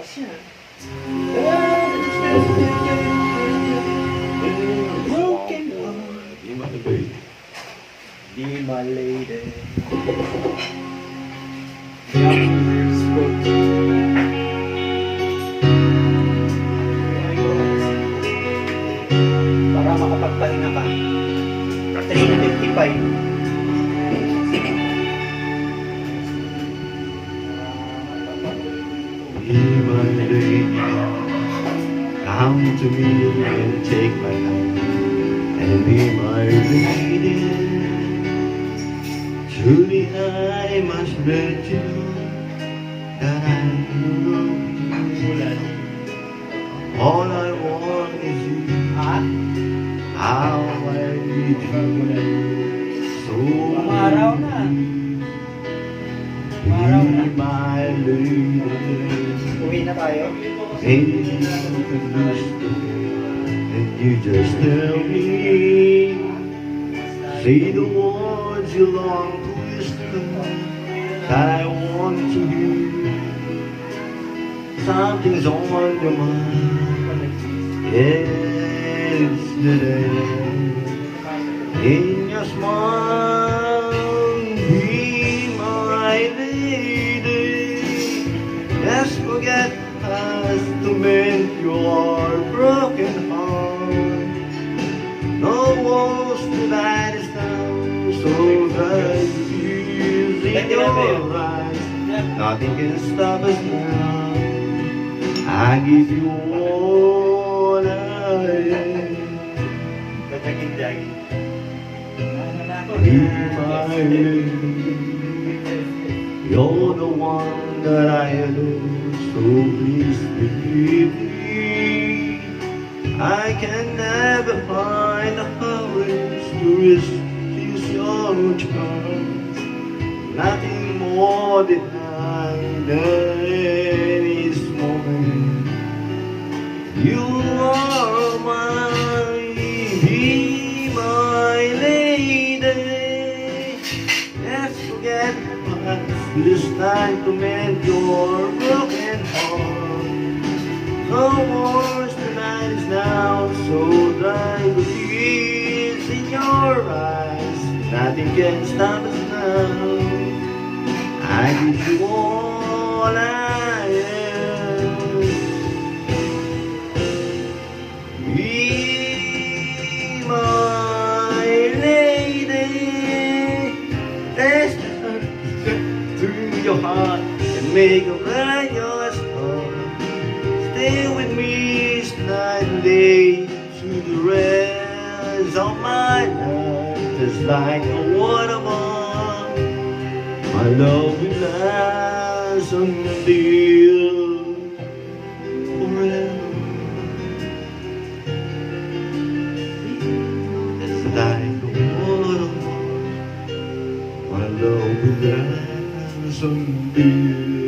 Lakas yan. Broken heart. Di ba ito eh? Be my lady. Youngers book. Para makapagpahinga ka. 3:55. Be my lady, come to me and take my hand and be my lady. Truly I must let you know that I love you. All I want is you. Ha? How I need you so Umaraw na. Be my lady. Uwi na tayo. And you just tell me, say the words you long to whisper that I want to hear. Something's on your mind, it's the day. In your smile, be my lady. Just forget us to mend your broken heart. No walls divide us down, so that tears in your eyes. Nothing can stop us now. I give you all I am. Be my lady. You're the one that I adore, so please believe me. I can never find a courage to resist your charms. Nothing more than I need this moment. You are my, be my lady. Let's forget the past. This time to mend your broken heart. No more tonight is now, so dry the tears in your eyes. Nothing can stop us now. I give you all I am. Be my lady. Let's to your heart and make a bright your star. Stay with me night and day through the rest of my life. Just like a waterfall, my love will last until forever. Just like a waterfall, my love will last until